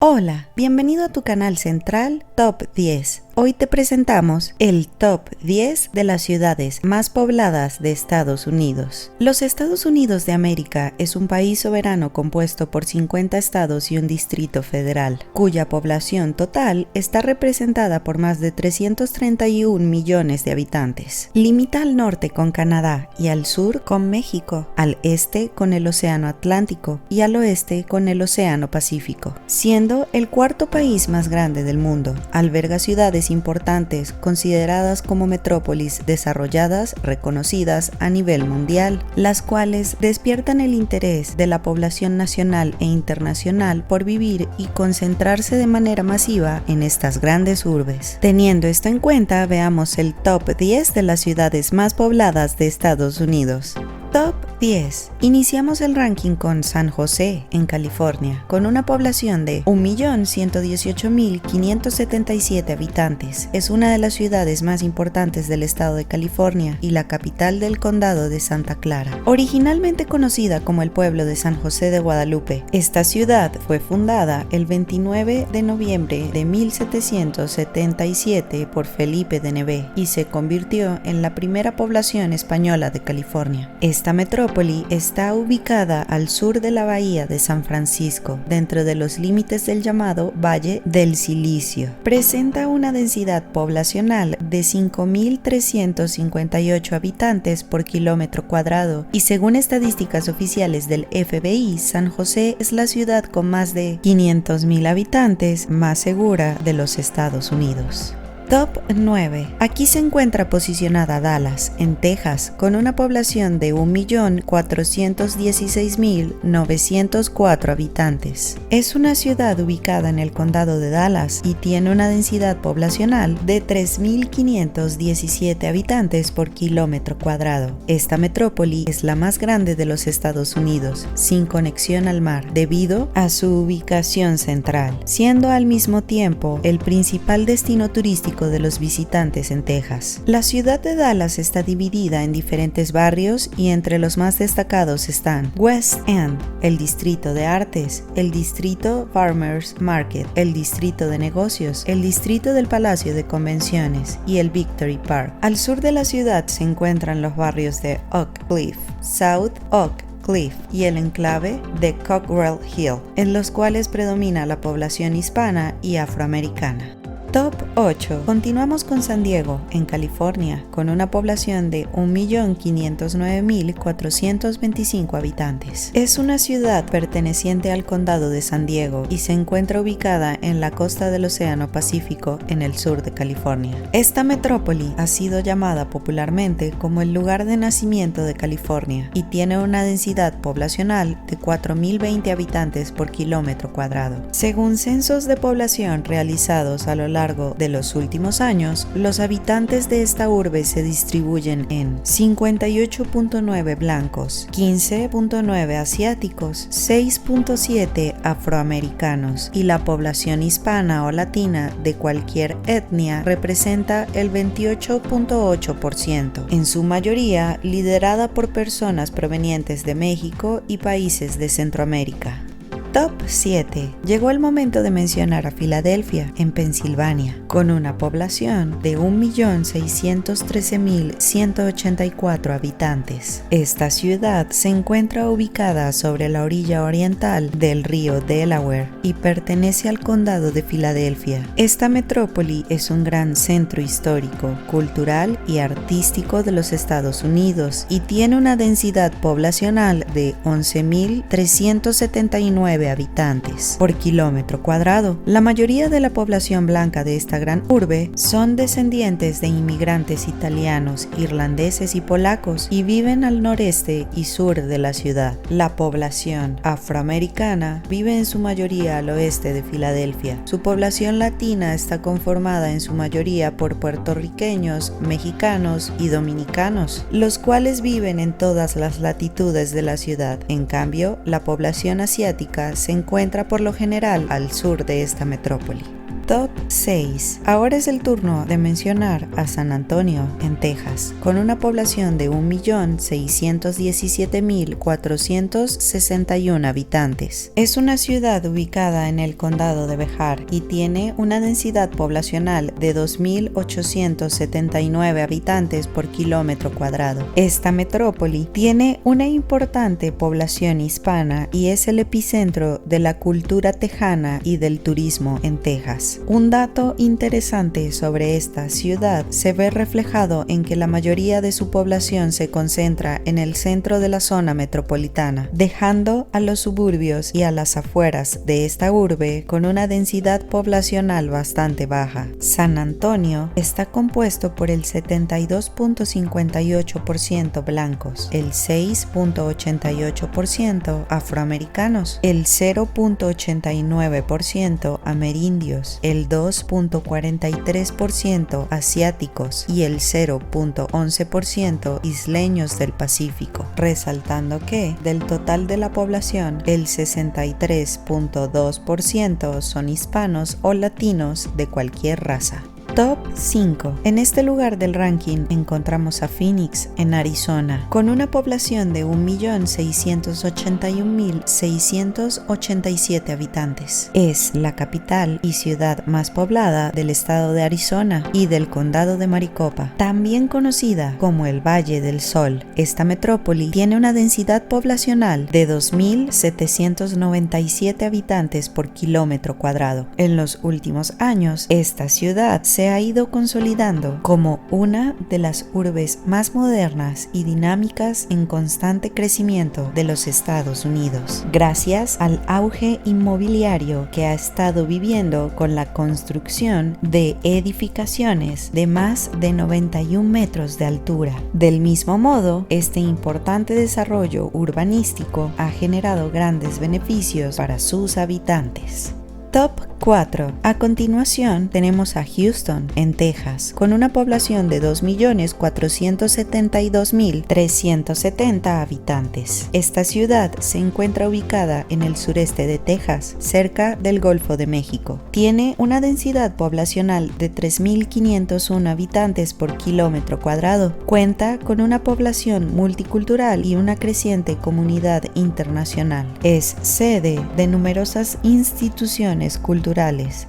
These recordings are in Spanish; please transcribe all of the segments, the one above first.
Hola, bienvenido a tu canal central Top 10. Hoy te presentamos el Top 10 de las ciudades más pobladas de Estados Unidos. Los Estados Unidos de América es un país soberano compuesto por 50 estados y un distrito federal, cuya población total está representada por más de 331 millones de habitantes. Limita al norte con Canadá y al sur con México, al este con el Océano Atlántico y al oeste con el Océano Pacífico, siendo el cuarto país más grande del mundo. Alberga ciudades importantes consideradas como metrópolis desarrolladas reconocidas a nivel mundial, las cuales despiertan el interés de la población nacional e internacional por vivir y concentrarse de manera masiva en estas grandes urbes. Teniendo esto en cuenta, veamos el top 10 de las ciudades más pobladas de Estados Unidos. Top 10. Iniciamos el ranking con San José, en California, con una población de 1.118.577 habitantes. Es una de las ciudades más importantes del estado de California y la capital del condado de Santa Clara. Originalmente conocida como el pueblo de San José de Guadalupe, esta ciudad fue fundada el 29 de noviembre de 1777 por Felipe de Neve y se convirtió en la primera población española de California. Esta metrópoli está ubicada al sur de la bahía de San Francisco, dentro de los límites del llamado Valle del Silicio. Presenta una densidad poblacional de 5.358 habitantes por kilómetro cuadrado y según estadísticas oficiales del FBI, San José es la ciudad con más de 500.000 habitantes más segura de los Estados Unidos. Top 9. Aquí se encuentra posicionada Dallas, en Texas, con una población de 1.416.904 habitantes. Es una ciudad ubicada en el condado de Dallas y tiene una densidad poblacional de 3.517 habitantes por kilómetro cuadrado. Esta metrópoli es la más grande de los Estados Unidos, sin conexión al mar, debido a su ubicación central, siendo al mismo tiempo el principal destino turístico de los visitantes en Texas. La ciudad de Dallas está dividida en diferentes barrios y entre los más destacados están West End, el distrito de artes, el distrito Farmers Market, el distrito de negocios, el distrito del Palacio de Convenciones y el Victory Park. Al sur de la ciudad se encuentran los barrios de Oak Cliff, South Oak Cliff y el enclave de Cockrell Hill, en los cuales predomina la población hispana y afroamericana. Top 8. Continuamos con San Diego, en California, con una población de 1.509.425 habitantes. Es una ciudad perteneciente al condado de San Diego y se encuentra ubicada en la costa del Océano Pacífico en el sur de California. Esta metrópoli ha sido llamada popularmente como el lugar de nacimiento de California y tiene una densidad poblacional de 4.020 habitantes por kilómetro cuadrado. Según censos de población realizados a lo largo de los últimos años, los habitantes de esta urbe se distribuyen en 58.9 blancos, 15.9 asiáticos, 6.7 afroamericanos y la población hispana o latina de cualquier etnia representa el 28.8%, en su mayoría liderada por personas provenientes de México y países de Centroamérica. Top 7. Llegó el momento de mencionar a Filadelfia, en Pensilvania, con una población de 1.613.184 habitantes. Esta ciudad se encuentra ubicada sobre la orilla oriental del río Delaware y pertenece al condado de Filadelfia. Esta metrópoli es un gran centro histórico, cultural y artístico de los Estados Unidos y tiene una densidad poblacional de 11.379 habitantes por kilómetro cuadrado. La mayoría de la población blanca de esta gran urbe son descendientes de inmigrantes italianos, irlandeses y polacos y viven al noreste y sur de la ciudad. La población afroamericana vive en su mayoría al oeste de Filadelfia. Su población latina está conformada en su mayoría por puertorriqueños, mexicanos y dominicanos, los cuales viven en todas las latitudes de la ciudad. En cambio, la población asiática se encuentra por lo general al sur de esta metrópoli. Top 6. Ahora es el turno de mencionar a San Antonio, en Texas, con una población de 1.617.461 habitantes. Es una ciudad ubicada en el condado de Bejar y tiene una densidad poblacional de 2.879 habitantes por kilómetro cuadrado. Esta metrópoli tiene una importante población hispana y es el epicentro de la cultura tejana y del turismo en Texas. Un dato interesante sobre esta ciudad se ve reflejado en que la mayoría de su población se concentra en el centro de la zona metropolitana, dejando a los suburbios y a las afueras de esta urbe con una densidad poblacional bastante baja. San Antonio está compuesto por el 72.58% blancos, el 6.88% afroamericanos, el 0.89% amerindios, el 2.43% asiáticos y el 0.11% isleños del Pacífico, resaltando que del total de la población, el 63.2% son hispanos o latinos de cualquier raza. Top 5. En este lugar del ranking encontramos a Phoenix, en Arizona, con una población de 1.681.687 habitantes. Es la capital y ciudad más poblada del estado de Arizona y del condado de Maricopa, también conocida como el Valle del Sol. Esta metrópoli tiene una densidad poblacional de 2.797 habitantes por kilómetro cuadrado. En los últimos años, esta ciudad se ha ido consolidando como una de las urbes más modernas y dinámicas en constante crecimiento de los Estados Unidos, gracias al auge inmobiliario que ha estado viviendo con la construcción de edificaciones de más de 91 metros de altura. Del mismo modo, este importante desarrollo urbanístico ha generado grandes beneficios para sus habitantes. Top 4. A continuación tenemos a Houston, en Texas, con una población de 2.472.370 habitantes. Esta ciudad se encuentra ubicada en el sureste de Texas, cerca del Golfo de México. Tiene una densidad poblacional de 3.501 habitantes por kilómetro cuadrado. Cuenta con una población multicultural y una creciente comunidad internacional. Es sede de numerosas instituciones culturales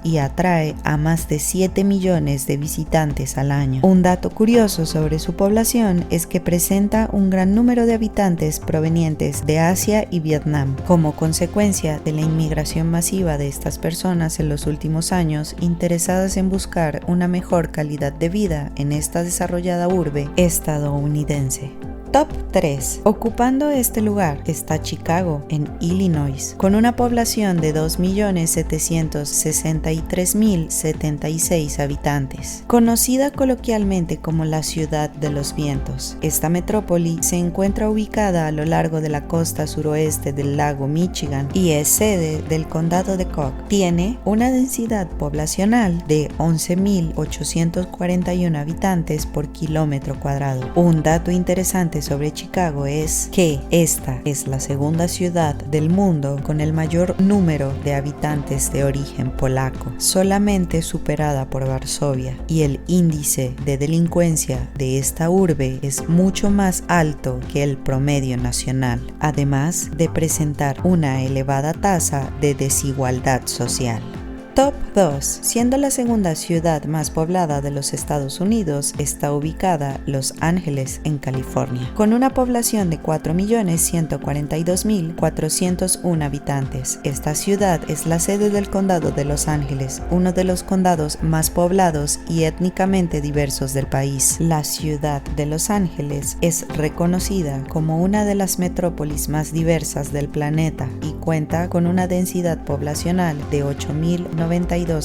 y atrae a más de 7 millones de visitantes al año. Un dato curioso sobre su población es que presenta un gran número de habitantes provenientes de Asia y Vietnam, como consecuencia de la inmigración masiva de estas personas en los últimos años, interesadas en buscar una mejor calidad de vida en esta desarrollada urbe estadounidense. Top 3. Ocupando este lugar está Chicago, en Illinois, con una población de 2.763.076 habitantes, conocida coloquialmente como la Ciudad de los Vientos. Esta metrópoli se encuentra ubicada a lo largo de la costa suroeste del lago Michigan y es sede del condado de Cook. Tiene una densidad poblacional de 11.841 habitantes por kilómetro cuadrado. Un dato interesante sobre Chicago es que esta es la segunda ciudad del mundo con el mayor número de habitantes de origen polaco, solamente superada por Varsovia, y el índice de delincuencia de esta urbe es mucho más alto que el promedio nacional, además de presentar una elevada tasa de desigualdad social. Top 2. Siendo la segunda ciudad más poblada de los Estados Unidos, está ubicada Los Ángeles, en California, con una población de 4.142.401 habitantes. Esta ciudad es la sede del condado de Los Ángeles, uno de los condados más poblados y étnicamente diversos del país. La ciudad de Los Ángeles es reconocida como una de las metrópolis más diversas del planeta y cuenta con una densidad poblacional de 8.092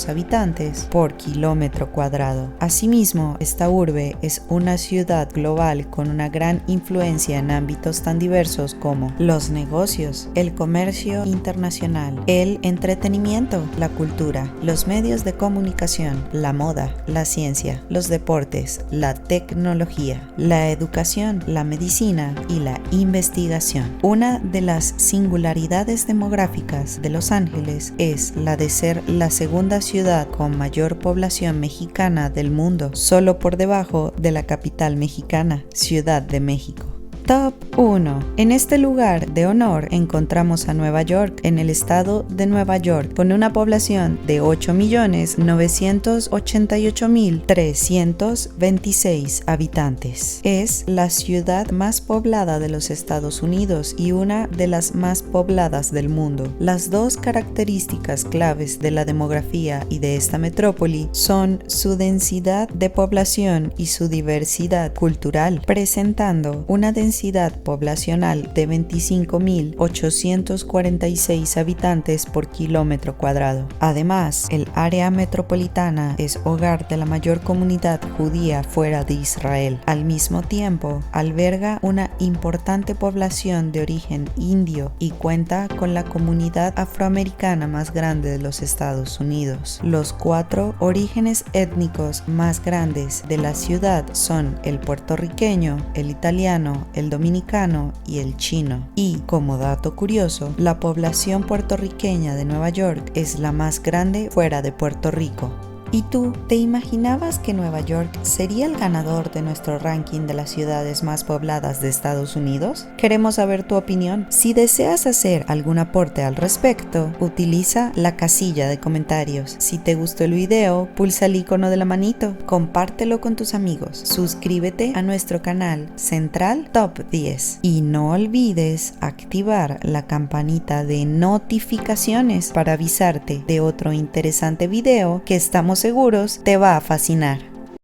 habitantes por kilómetro cuadrado. Asimismo, esta urbe es una ciudad global con una gran influencia en ámbitos tan diversos como los negocios, el comercio internacional, el entretenimiento, la cultura, los medios de comunicación, la moda, la ciencia, los deportes, la tecnología, la educación, la medicina y la investigación. Una de las singularidades demográficas de Los Ángeles es la de ser la la segunda ciudad con mayor población mexicana del mundo, solo por debajo de la capital mexicana, Ciudad de México. Top 1. En este lugar de honor encontramos a Nueva York, en el estado de Nueva York, con una población de 8.988.326 habitantes. Es la ciudad más poblada de los Estados Unidos y una de las más pobladas del mundo. Las dos características claves de la demografía y de esta metrópoli son su densidad de población y su diversidad cultural, presentando una densidad poblacional de 25.846 habitantes por kilómetro cuadrado. Además, el área metropolitana es hogar de la mayor comunidad judía fuera de Israel. Al mismo tiempo, alberga una importante población de origen indio y cuenta con la comunidad afroamericana más grande de los Estados Unidos. Los 4 orígenes étnicos más grandes de la ciudad son el puertorriqueño, el italiano, el dominicano y el chino. Y, como dato curioso, la población puertorriqueña de Nueva York es la más grande fuera de Puerto Rico. ¿Y tú, te imaginabas que Nueva York sería el ganador de nuestro ranking de las ciudades más pobladas de Estados Unidos? Queremos saber tu opinión. Si deseas hacer algún aporte al respecto, utiliza la casilla de comentarios. Si te gustó el video, pulsa el icono de la manito, compártelo con tus amigos, suscríbete a nuestro canal Central Top 10 y no olvides activar la campanita de notificaciones para avisarte de otro interesante video que estamos seguros te va a fascinar.